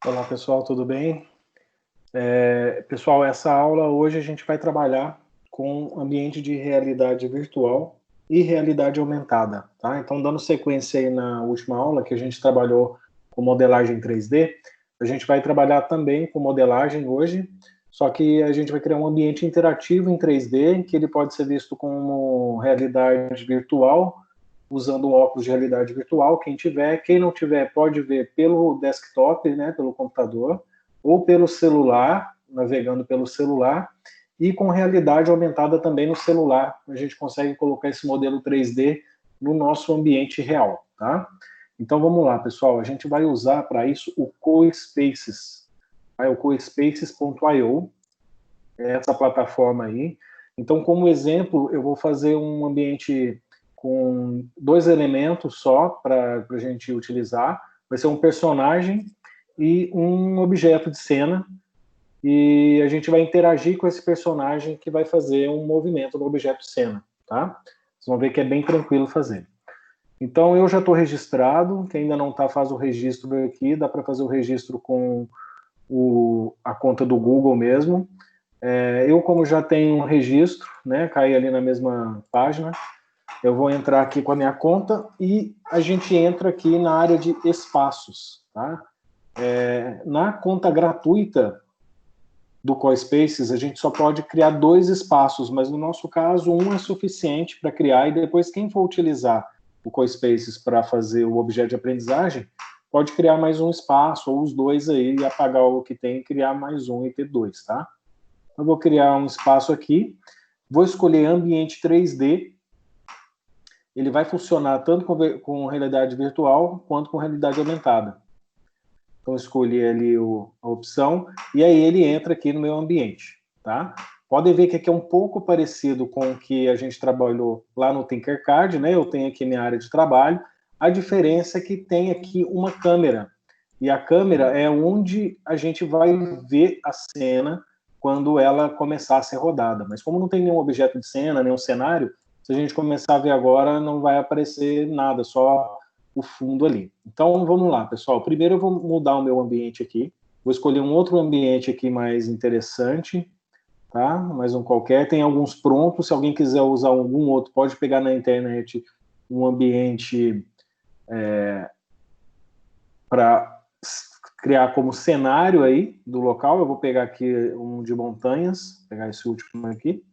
Olá pessoal, tudo bem? Pessoal, essa aula hoje a gente vai trabalhar com ambiente de realidade virtual e realidade aumentada, tá? Então, dando sequência aí na última aula que a gente trabalhou com modelagem 3D, a gente vai trabalhar também com modelagem hoje, só que a gente vai criar um ambiente interativo em 3D, que ele pode ser visto como realidade virtual, usando um óculos de realidade virtual, quem tiver. Quem não tiver pode ver pelo desktop, né, pelo computador, ou pelo celular, navegando pelo celular, e com realidade aumentada também no celular. A gente consegue colocar esse modelo 3D no nosso ambiente real, tá? Então vamos lá, pessoal. A gente vai usar para isso o CoSpaces, tá? O CoSpaces.io, é essa plataforma aí. Então, como exemplo, eu vou fazer um ambiente com dois elementos só para a gente utilizar. Vai ser um personagem e um objeto de cena, e a gente vai interagir com esse personagem que vai fazer um movimento no objeto de cena, tá? Vocês vão ver que é bem tranquilo fazer. Então, eu já estou registrado. Quem ainda não está, faz o registro aqui. Dá para fazer o registro com a conta do Google mesmo. Eu, como já tenho um registro, né, caí ali na mesma página, eu vou entrar aqui com a minha conta e a gente entra aqui na área de espaços, tá? Na conta gratuita do CoSpaces, a gente só pode criar 2 espaços, mas no nosso caso, um é suficiente para criar, e depois quem for utilizar o CoSpaces para fazer o objeto de aprendizagem, pode criar mais um espaço, ou os dois aí, e apagar o que tem e criar mais um e ter 2, tá? Eu vou criar um espaço aqui, vou escolher ambiente 3D, ele vai funcionar tanto com realidade virtual quanto com realidade aumentada. Então, escolhi ali a opção, e aí ele entra aqui no meu ambiente, tá? Podem ver que aqui é um pouco parecido com o que a gente trabalhou lá no Tinkercad, né? Eu tenho aqui minha área de trabalho. A diferença é que tem aqui uma câmera, e a câmera é onde a gente vai ver a cena quando ela começar a ser rodada. Mas como não tem nenhum objeto de cena, nenhum cenário, se a gente começar a ver agora, não vai aparecer nada, só o fundo ali. Então, vamos lá, pessoal. Primeiro eu vou mudar o meu ambiente aqui. Vou escolher um outro ambiente aqui mais interessante, tá? Mais um qualquer. Tem alguns prontos. Se alguém quiser usar algum outro, pode pegar na internet um ambiente para criar como cenário aí do local. Eu vou pegar aqui um de montanhas, pegar esse último aqui.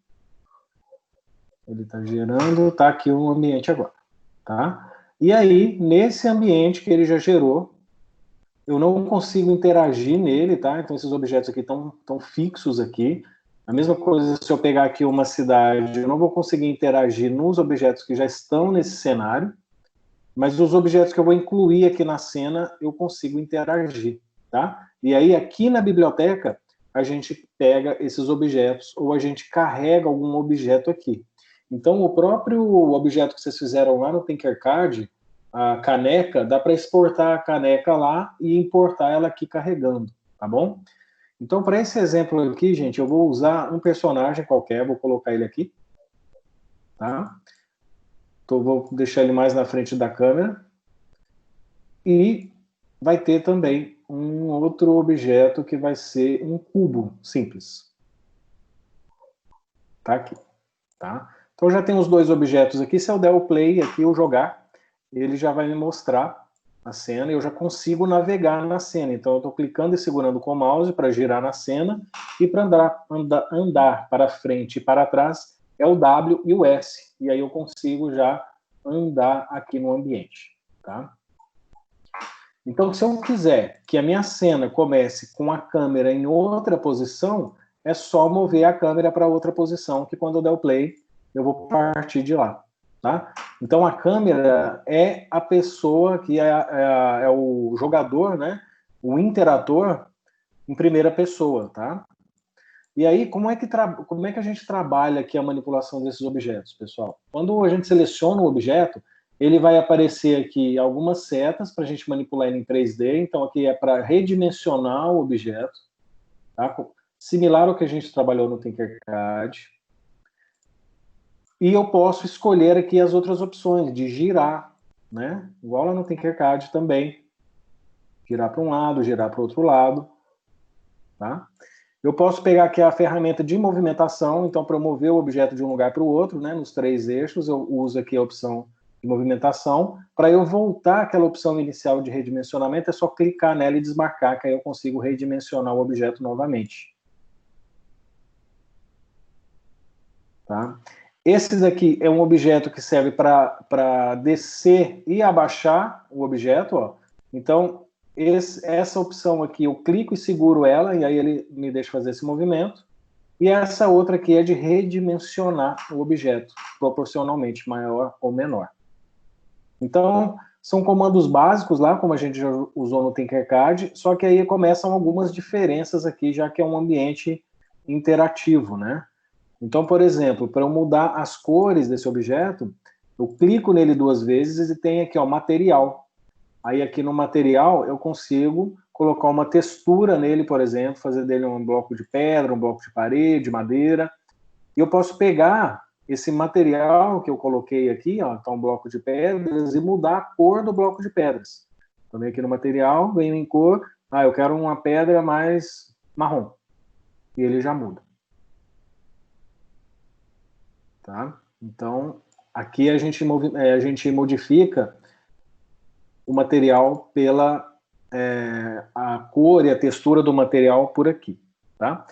Ele está gerando, tá aqui o ambiente agora, tá? E aí, nesse ambiente que ele já gerou, eu não consigo interagir nele, tá? Então esses objetos aqui estão fixos aqui. A mesma coisa se eu pegar aqui uma cidade, eu não vou conseguir interagir nos objetos que já estão nesse cenário, mas os objetos que eu vou incluir aqui na cena, eu consigo interagir, tá? E aí aqui na biblioteca, a gente pega esses objetos ou a gente carrega algum objeto aqui. Então o próprio objeto que vocês fizeram lá no Tinkercad, a caneca, dá para exportar a caneca lá e importar ela aqui carregando, tá bom? Então, para esse exemplo aqui, gente, eu vou usar um personagem qualquer, vou colocar ele aqui, tá? Então, vou deixar ele mais na frente da câmera. E vai ter também um outro objeto que vai ser um cubo simples. Tá aqui, tá? Então, já tem os dois objetos aqui. Se eu der o play aqui, eu jogar, ele já vai me mostrar a cena e eu já consigo navegar na cena. Então, eu estou clicando e segurando com o mouse para girar na cena, e para andar para frente e para trás é o W e o S. E aí eu consigo já andar aqui no ambiente, tá? Então, se eu quiser que a minha cena comece com a câmera em outra posição, é só mover a câmera para outra posição, que quando eu der o play, eu vou partir de lá, tá? Então, a câmera é a pessoa que é o jogador, né? O interator em primeira pessoa, tá? E aí, como é que a gente trabalha aqui a manipulação desses objetos, pessoal? Quando a gente seleciona o objeto, ele vai aparecer aqui algumas setas para a gente manipular ele em 3D. Então, aqui é para redimensionar o objeto, tá? Similar ao que a gente trabalhou no Tinkercad. E eu posso escolher aqui as outras opções de girar, né? Igual lá no Tinkercad também. girar para um lado, girar para o outro lado, tá? Eu posso pegar aqui a ferramenta de movimentação, então para eu mover o objeto de um lugar para o outro, né, nos 3 eixos, eu uso aqui a opção de movimentação. Para eu voltar àquela opção inicial de redimensionamento, é só clicar nela e desmarcar, que aí eu consigo redimensionar o objeto novamente. Tá? Esse daqui é um objeto que serve para descer e abaixar o objeto, ó. Então, essa opção aqui, eu clico e seguro ela, e aí ele me deixa fazer esse movimento. E essa outra aqui é de redimensionar o objeto, proporcionalmente, maior ou menor. Então, são comandos básicos lá, como a gente já usou no Tinkercad, só que aí começam algumas diferenças aqui, já que é um ambiente interativo, né? Então, por exemplo, para eu mudar as cores desse objeto, eu clico nele 2 vezes e tem aqui, ó, material. Aí aqui no material eu consigo colocar uma textura nele, por exemplo, fazer dele um bloco de pedra, um bloco de parede, madeira. E eu posso pegar esse material que eu coloquei aqui, ó, então um bloco de pedras, e mudar a cor do bloco de pedras. Também aqui no material, venho em cor, eu quero uma pedra mais marrom. E ele já muda. Tá? Então, aqui a gente modifica o material pela a cor e a textura do material por aqui, tá?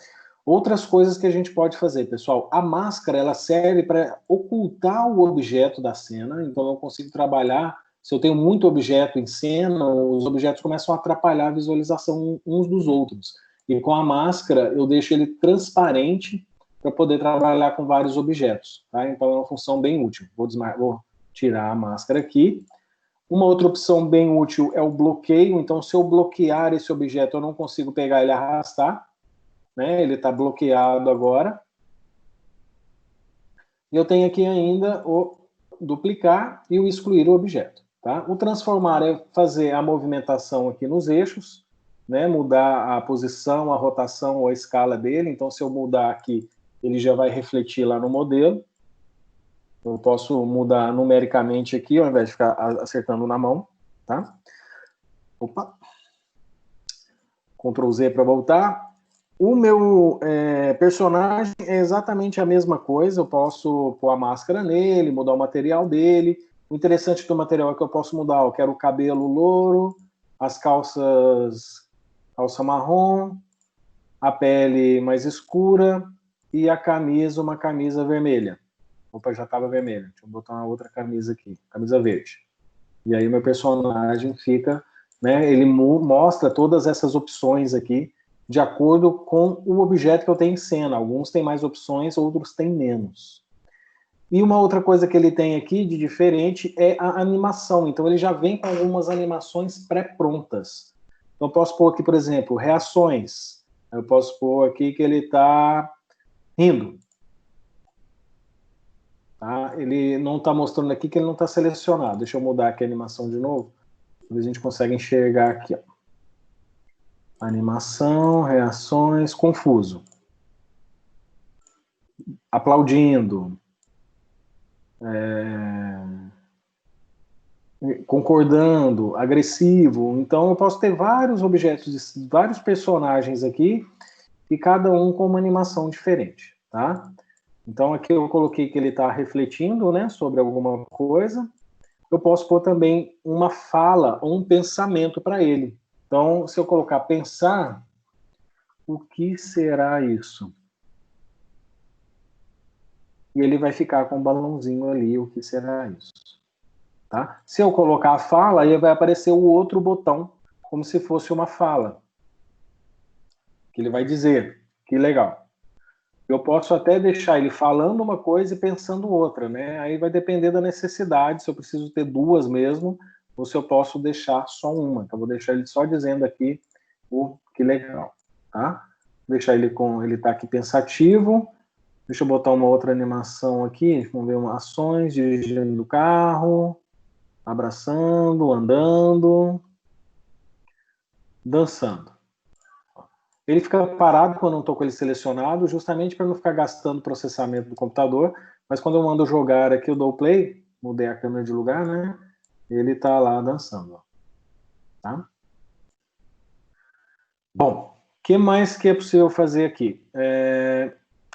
Outras coisas que a gente pode fazer, pessoal, a máscara ela serve para ocultar o objeto da cena, então eu consigo trabalhar, se eu tenho muito objeto em cena, os objetos começam a atrapalhar a visualização uns dos outros, e com a máscara eu deixo ele transparente para poder trabalhar com vários objetos, tá? Então é uma função bem útil. Vou tirar a máscara aqui. Uma outra opção bem útil é o bloqueio. Então, se eu bloquear esse objeto, eu não consigo pegar ele e arrastar, né? Ele está bloqueado agora. E eu tenho aqui ainda o duplicar e o excluir o objeto, tá? O transformar é fazer a movimentação aqui nos eixos, né? Mudar a posição, a rotação ou a escala dele. Então, se eu mudar aqui, ele já vai refletir lá no modelo. Eu posso mudar numericamente aqui, ao invés de ficar acertando na mão, tá? Opa. Ctrl Z para voltar. O meu personagem é exatamente a mesma coisa. Eu posso pôr a máscara nele, mudar o material dele. O interessante do material é que eu posso mudar. Eu quero o cabelo louro, as calça marrom, a pele mais escura e a camisa, uma camisa vermelha. Opa, já estava vermelha. Deixa eu botar uma outra camisa aqui, camisa verde. E aí meu personagem fica, né? Ele mostra todas essas opções aqui de acordo com o objeto que eu tenho em cena. Alguns têm mais opções, outros têm menos. E uma outra coisa que ele tem aqui de diferente é a animação. Então ele já vem com algumas animações pré-prontas. Então eu posso pôr aqui, por exemplo, reações. Eu posso pôr aqui que ele está rindo. Tá? Ele não está mostrando aqui que ele não está selecionado. Deixa eu mudar aqui a animação de novo. A gente consegue enxergar aqui. Ó. Animação, reações, confuso. Aplaudindo. Concordando, agressivo. Então eu posso ter vários objetos, vários personagens aqui, e cada um com uma animação diferente. Tá? Então aqui eu coloquei que ele está refletindo, né, sobre alguma coisa. Eu posso pôr também uma fala ou um pensamento para ele. Então, se eu colocar pensar, o que será isso? E ele vai ficar com um balãozinho ali, o que será isso? Tá? Se eu colocar a fala, aí vai aparecer o outro botão, como se fosse uma fala. Que ele vai dizer, que legal. Eu posso até deixar ele falando uma coisa e pensando outra, né? Aí vai depender da necessidade, se eu preciso ter duas mesmo, ou se eu posso deixar só uma. Então, vou deixar ele só dizendo aqui o que legal, tá? Vou deixar ele com... Ele tá aqui pensativo. Deixa eu botar uma outra animação aqui. Vamos ver ações, dirigindo o carro, abraçando, andando, dançando. Ele fica parado quando eu não estou com ele selecionado, justamente para não ficar gastando processamento do computador, mas quando eu mando jogar aqui, eu dou o play, mudei a câmera de lugar, né? Ele está lá dançando. Tá? Bom, o que mais que é possível fazer aqui?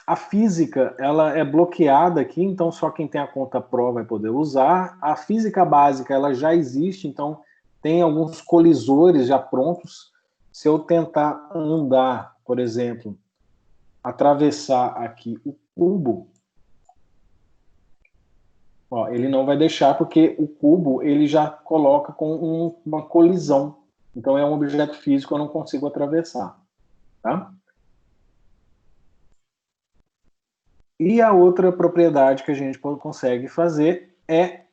A física, ela é bloqueada aqui, então só quem tem a conta Pro vai poder usar. A física básica, ela já existe, então tem alguns colisores já prontos. Se eu tentar andar, por exemplo, atravessar aqui o cubo, ó, ele não vai deixar porque o cubo ele já coloca com uma colisão. Então é um objeto físico, eu não consigo atravessar, tá? E a outra propriedade que a gente consegue fazer é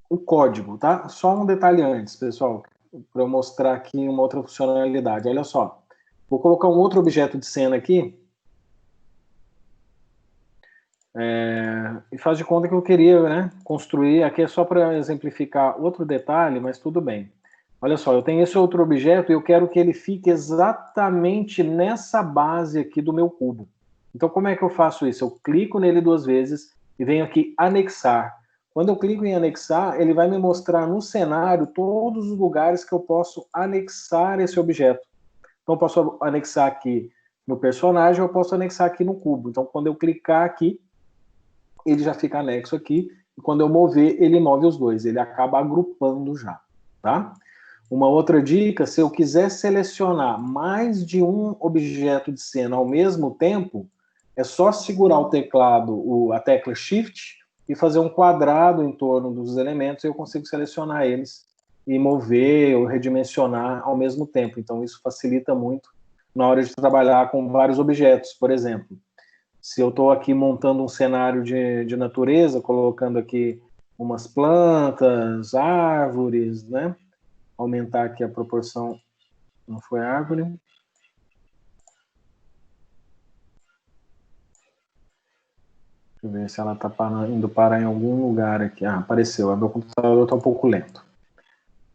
o código, tá? Só um detalhe antes, pessoal, para eu mostrar aqui uma outra funcionalidade. Olha só, vou colocar um outro objeto de cena aqui. E faz de conta que eu queria, né, construir, aqui é só para exemplificar outro detalhe, mas tudo bem. Olha só, eu tenho esse outro objeto e eu quero que ele fique exatamente nessa base aqui do meu cubo. Então, como é que eu faço isso? Eu clico nele 2 vezes e venho aqui anexar. Quando eu clico em anexar, ele vai me mostrar no cenário todos os lugares que eu posso anexar esse objeto. Então, eu posso anexar aqui no personagem, eu posso anexar aqui no cubo. Então, quando eu clicar aqui, ele já fica anexo aqui, e quando eu mover, ele move os dois, ele acaba agrupando já, tá? Uma outra dica, se eu quiser selecionar mais de um objeto de cena ao mesmo tempo, é só segurar o teclado, a tecla Shift, e fazer um quadrado em torno dos elementos, e eu consigo selecionar eles e mover ou redimensionar ao mesmo tempo. Então, isso facilita muito na hora de trabalhar com vários objetos, por exemplo. Se eu estou aqui montando um cenário de natureza, colocando aqui umas plantas, árvores, né? Aumentar aqui a proporção, não foi árvore. Deixa eu ver se ela está indo parar em algum lugar aqui. Ah, apareceu, meu computador está um pouco lento.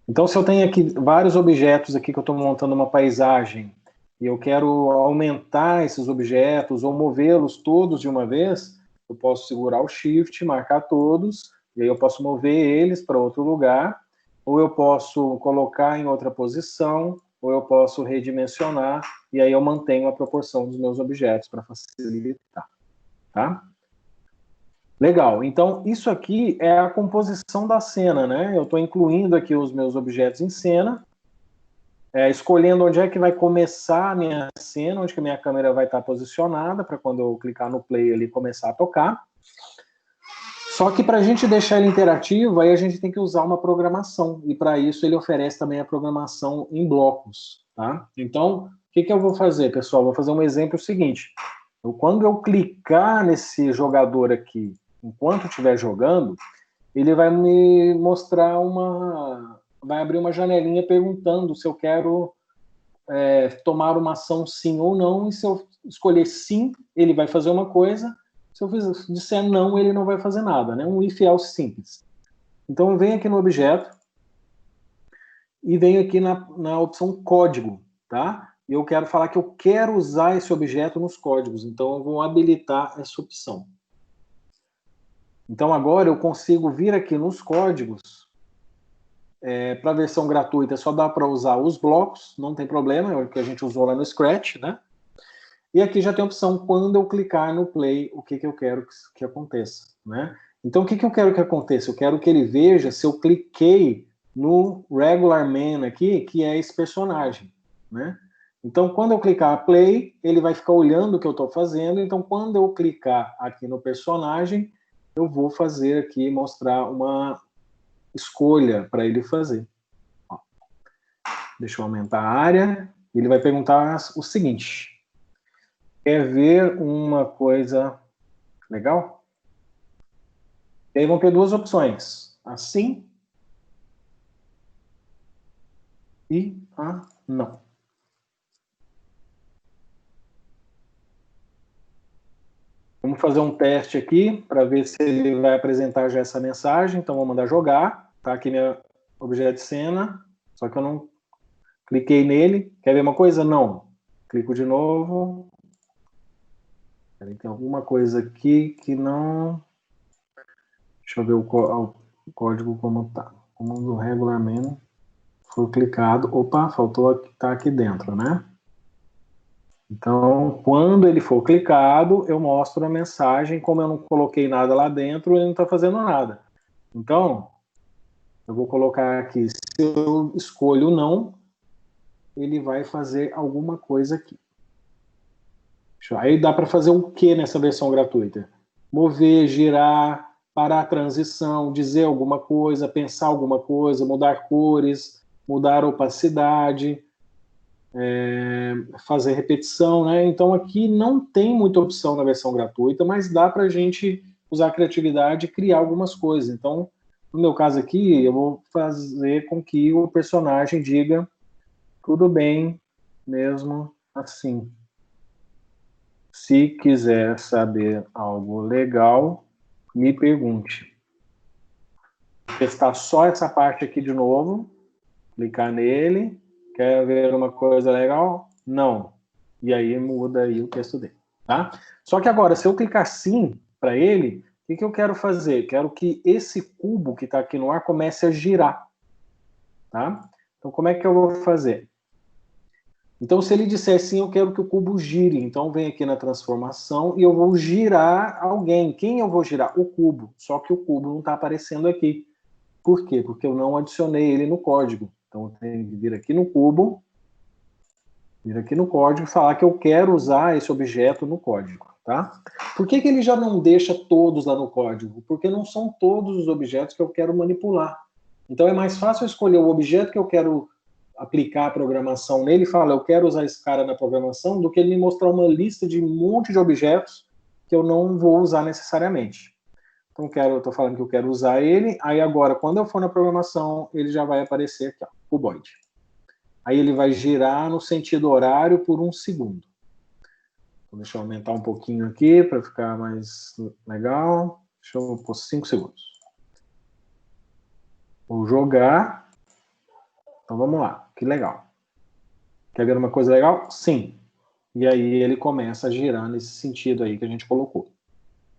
Então, se eu tenho aqui vários objetos aqui que eu estou montando uma paisagem e eu quero aumentar esses objetos ou movê-los todos de uma vez, eu posso segurar o Shift, marcar todos, e aí eu posso mover eles para outro lugar, ou eu posso colocar em outra posição, ou eu posso redimensionar, e aí eu mantenho a proporção dos meus objetos para facilitar, tá? Legal, então isso aqui é a composição da cena, né? Eu estou incluindo aqui os meus objetos em cena, escolhendo onde é que vai começar a minha cena, onde que a minha câmera vai estar posicionada, para quando eu clicar no play ele começar a tocar. Só que para a gente deixar ele interativo, aí a gente tem que usar uma programação, e para isso ele oferece também a programação em blocos, tá? Então, o que eu vou fazer, pessoal? Vou fazer um exemplo seguinte. Quando eu clicar nesse jogador aqui, enquanto estiver jogando, ele vai me mostrar vai abrir uma janelinha perguntando se eu quero tomar uma ação sim ou não, e se eu escolher sim, ele vai fazer uma coisa, se eu disser não, ele não vai fazer nada, né? Um if else simples. Então eu venho aqui no objeto e venho aqui na opção código, tá? E eu quero falar que eu quero usar esse objeto nos códigos, então eu vou habilitar essa opção. Então agora eu consigo vir aqui nos códigos. Para a versão gratuita só dá para usar os blocos, não tem problema, é o que a gente usou lá no Scratch, né? E aqui já tem a opção, quando eu clicar no play, o que eu quero que aconteça, né? Então, o que eu quero que aconteça? Eu quero que ele veja se eu cliquei no regular man aqui, que é esse personagem, né? Então, quando eu clicar play, ele vai ficar olhando o que eu estou fazendo. Então, quando eu clicar aqui no personagem, eu vou fazer aqui, mostrar uma escolha para ele fazer. Ó, deixa eu aumentar a área. Ele vai perguntar o seguinte: quer ver uma coisa legal? E aí vão ter duas opções: assim e não. Vamos fazer um teste aqui para ver se ele vai apresentar já essa mensagem. Então, vou mandar jogar. Tá aqui meu objeto de cena, só que eu não cliquei nele. Quer ver uma coisa? Não. Clico de novo. Tem alguma coisa aqui que não... Deixa eu ver o código como tá. Como do regular menu foi clicado. Opa, faltou tá aqui dentro, né? Então, quando ele for clicado, eu mostro a mensagem. Como eu não coloquei nada lá dentro, ele não está fazendo nada. Então, eu vou colocar aqui, se eu escolho não, ele vai fazer alguma coisa aqui. Aí dá para fazer o que nessa versão gratuita? Mover, girar, parar a transição, dizer alguma coisa, pensar alguma coisa, mudar cores, mudar a opacidade, fazer repetição, né? Então aqui não tem muita opção na versão gratuita, mas dá para a gente usar a criatividade e criar algumas coisas. Então, no meu caso aqui, eu vou fazer com que o personagem diga tudo bem mesmo assim. Se quiser saber algo legal, me pergunte. Vou testar só essa parte aqui de novo. Clicar nele. Quer ver uma coisa legal? Não. E aí muda aí o texto dele. Tá? Só que agora, se eu clicar sim para ele, o que eu quero fazer? Quero que esse cubo que está aqui no ar comece a girar. Tá? Então, como é que eu vou fazer? Então, se ele disser sim, eu quero que o cubo gire. Então, vem aqui na transformação e eu vou girar alguém. Quem eu vou girar? O cubo. Só que o cubo não está aparecendo aqui. Por quê? Porque eu não adicionei ele no código. Então, eu tenho que vir aqui no cubo, vir aqui no código e falar que eu quero usar esse objeto no código. Tá? Por que ele já não deixa todos lá no código? Porque não são todos os objetos que eu quero manipular. Então, é mais fácil eu escolher o objeto que eu quero aplicar a programação nele e falar, eu quero usar esse cara na programação, do que ele me mostrar uma lista de um monte de objetos que eu não vou usar necessariamente. Então, estou falando que eu quero usar ele, aí agora, quando eu for na programação, ele já vai aparecer aqui, ó, cuboide. Aí ele vai girar no sentido horário por 1 segundo. Então, deixa eu aumentar um pouquinho aqui para ficar mais legal. Deixa eu pôr 5 segundos. Vou jogar. Então, vamos lá. Que legal. Quer ver uma coisa legal? Sim. E aí ele começa a girar nesse sentido aí que a gente colocou.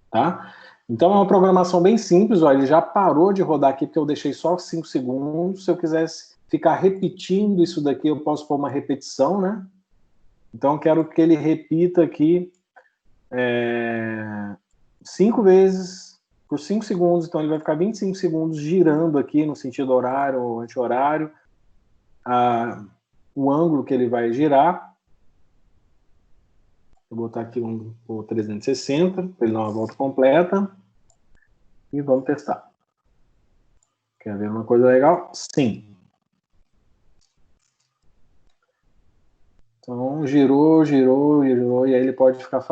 Tá? Então é uma programação bem simples, ó, ele já parou de rodar aqui porque eu deixei só 5 segundos. Se eu quisesse ficar repetindo isso daqui, eu posso pôr uma repetição, né? Então eu quero que ele repita aqui 5 vezes por 5 segundos, então ele vai ficar 25 segundos girando aqui no sentido horário ou anti-horário, o ângulo que ele vai girar. Vou botar aqui o 360 para ele dar uma volta completa. E vamos testar. Quer ver uma coisa legal? Sim. Então, girou, girou, girou, e aí ele pode ficar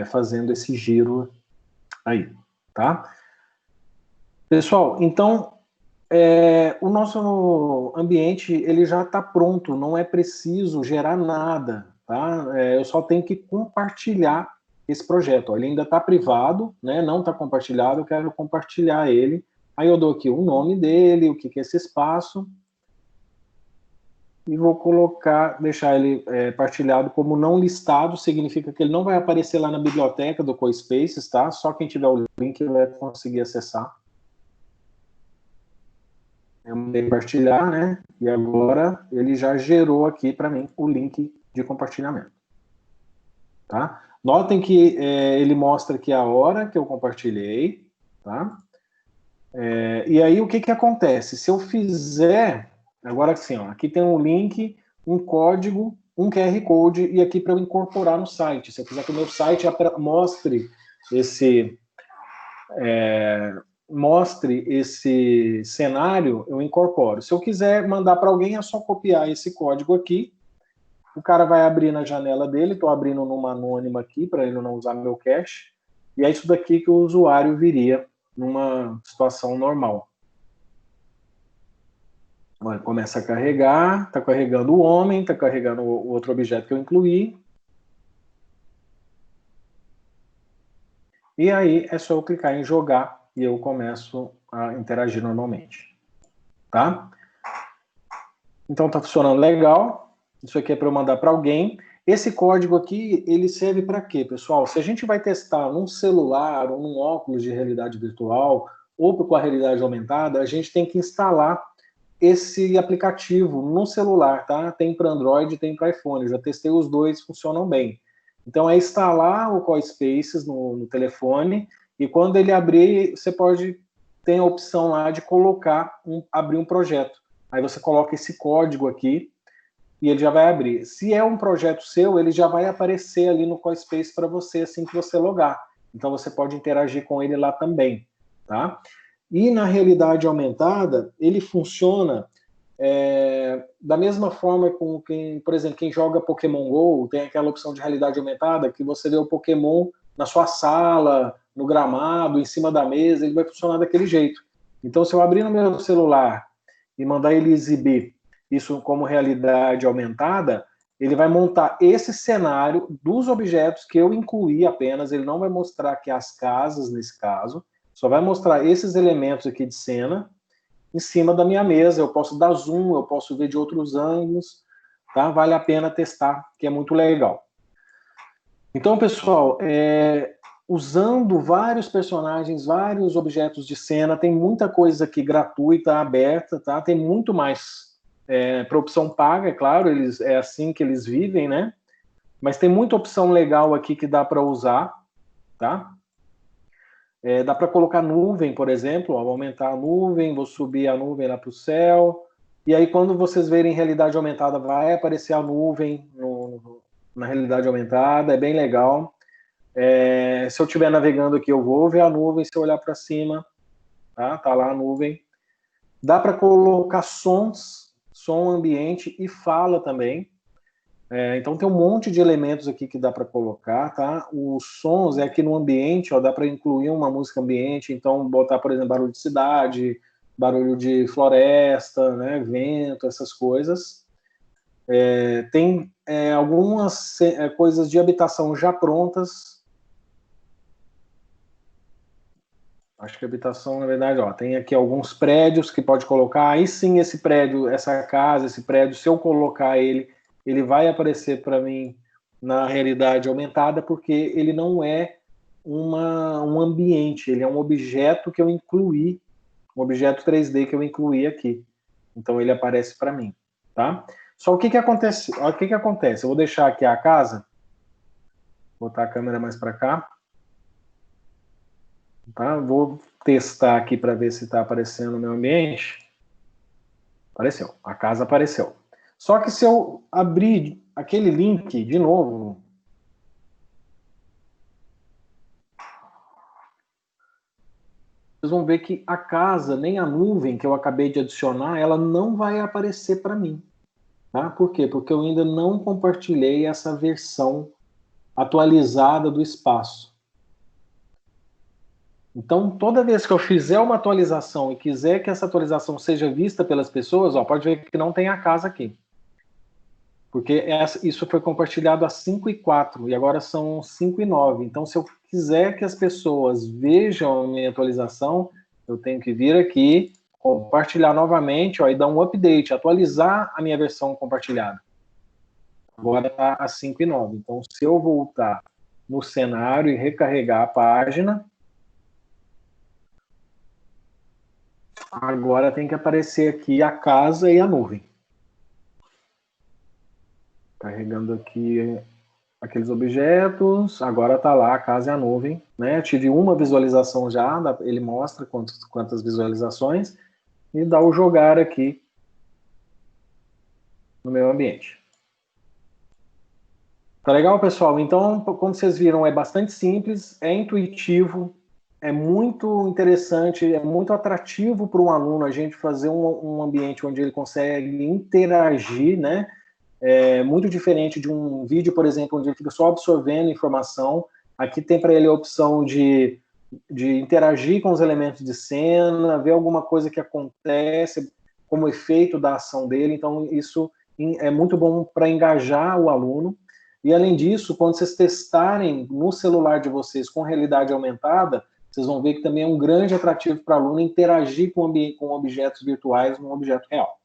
fazendo esse giro aí, tá? Pessoal, então, o nosso ambiente, ele já está pronto, não é preciso gerar nada, tá? Eu só tenho que compartilhar esse projeto. Ó, ele ainda está privado, né? Não está compartilhado, eu quero compartilhar ele. Aí eu dou aqui o nome dele, o que é esse espaço, e vou deixar ele partilhado como não listado, significa que ele não vai aparecer lá na biblioteca do CoSpaces, tá? Só quem tiver o link vai conseguir acessar. Eu mandei partilhar, né? E agora ele já gerou aqui para mim o link de compartilhamento. Tá? Notem que ele mostra aqui a hora que eu compartilhei, tá? E aí o que acontece? Se eu fizer, agora sim, ó, aqui tem um link, um código, um QR Code, e aqui para eu incorporar no site. Se eu quiser que o meu site mostre esse cenário, eu incorporo. Se eu quiser mandar para alguém, é só copiar esse código aqui. O cara vai abrir na janela dele, estou abrindo numa anônima aqui, para ele não usar meu cache. E é isso daqui que o usuário viria numa situação normal. Olha, começa a carregar, está carregando o homem, está carregando o outro objeto que eu incluí. E aí é só eu clicar em jogar e eu começo a interagir normalmente. Tá? Então está funcionando legal. Isso aqui é para eu mandar para alguém. Esse código aqui, ele serve para quê, pessoal? Se a gente vai testar num celular ou num óculos de realidade virtual ou com a realidade aumentada, a gente tem que instalar esse aplicativo no celular, tá? Tem para Android, tem para iPhone. Eu já testei os dois, funcionam bem. Então é instalar o CoSpaces no telefone e quando ele abrir, você pode ter a opção lá de colocar, abrir um projeto. Aí você coloca esse código aqui e ele já vai abrir. Se é um projeto seu, ele já vai aparecer ali no CoSpace para você assim que você logar. Então você pode interagir com ele lá também, tá? E na realidade aumentada, ele funciona da mesma forma com quem, por exemplo, quem joga Pokémon GO, tem aquela opção de realidade aumentada que você vê o Pokémon na sua sala, no gramado, em cima da mesa, ele vai funcionar daquele jeito. Então, se eu abrir no meu celular e mandar ele exibir isso como realidade aumentada, ele vai montar esse cenário dos objetos que eu incluí apenas, ele não vai mostrar aqui as casas nesse caso, só vai mostrar esses elementos aqui de cena em cima da minha mesa. Eu posso dar zoom, eu posso ver de outros ângulos, tá? Vale a pena testar, que é muito legal. Então, pessoal, usando vários personagens, vários objetos de cena, tem muita coisa aqui gratuita, aberta, tá? Tem muito mais para opção paga, é claro, é assim que eles vivem, né? Mas tem muita opção legal aqui que dá para usar, tá? Dá para colocar nuvem, por exemplo, vou aumentar a nuvem, vou subir a nuvem lá para o céu, e aí quando vocês verem realidade aumentada, vai aparecer a nuvem na realidade aumentada, é bem legal. Se eu estiver navegando aqui, eu vou ver a nuvem, se eu olhar para cima, tá lá a nuvem. Dá para colocar sons, som ambiente e fala também. Então tem um monte de elementos aqui que dá para colocar, tá? Os sons aqui no ambiente, ó, dá para incluir uma música ambiente, então botar, por exemplo, barulho de cidade, barulho de floresta, né, vento, essas coisas. Tem algumas coisas de habitação já prontas. Acho que habitação, na verdade, ó, tem aqui alguns prédios que pode colocar. Aí sim, esse prédio, essa casa, esse prédio, se eu colocar ele vai aparecer para mim na realidade aumentada, porque ele não é um ambiente, ele é um objeto que eu incluí, um objeto 3D que eu incluí aqui. Então ele aparece para mim, tá? Só o que que acontece? O que que acontece? Eu vou deixar aqui a casa, botar a câmera mais para cá, tá? Vou testar aqui para ver se está aparecendo no meu ambiente. Apareceu, a casa apareceu. Só que se eu abrir aquele link de novo, vocês vão ver que a casa, nem a nuvem que eu acabei de adicionar, ela não vai aparecer para mim. Tá? Por quê? Porque eu ainda não compartilhei essa versão atualizada do espaço. Então, toda vez que eu fizer uma atualização e quiser que essa atualização seja vista pelas pessoas, ó, pode ver que não tem a casa aqui. Porque isso foi compartilhado às 5h04 e agora são 5h09. Então, se eu quiser que as pessoas vejam a minha atualização, eu tenho que vir aqui, compartilhar novamente, ó, e dar um update, atualizar a minha versão compartilhada. Agora está às 5h09. Então, se eu voltar no cenário e recarregar a página, agora tem que aparecer aqui a casa e a nuvem. Carregando aqui aqueles objetos, agora está lá a casa e a nuvem, né? Tive uma visualização já, ele mostra quantas visualizações e dá o jogar aqui no meu ambiente. Tá legal, pessoal? Então, como vocês viram, é bastante simples, é intuitivo, é muito interessante, é muito atrativo para um aluno a gente fazer um ambiente onde ele consegue interagir, né? É muito diferente de um vídeo, por exemplo, onde ele fica só absorvendo informação. Aqui tem para ele a opção de interagir com os elementos de cena, ver alguma coisa que acontece como efeito da ação dele. Então, isso é muito bom para engajar o aluno. E, além disso, quando vocês testarem no celular de vocês com realidade aumentada, vocês vão ver que também é um grande atrativo para o aluno interagir com objetos virtuais num objeto real.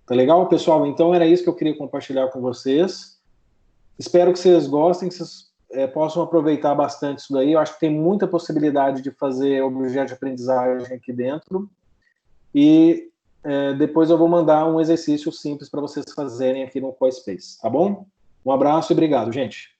Tá legal, pessoal? Então era isso que eu queria compartilhar com vocês. Espero que vocês gostem, que vocês possam aproveitar bastante isso daí. Eu acho que tem muita possibilidade de fazer objeto de aprendizagem aqui dentro. E depois eu vou mandar um exercício simples para vocês fazerem aqui no CoSpace, tá bom? Um abraço e obrigado, gente.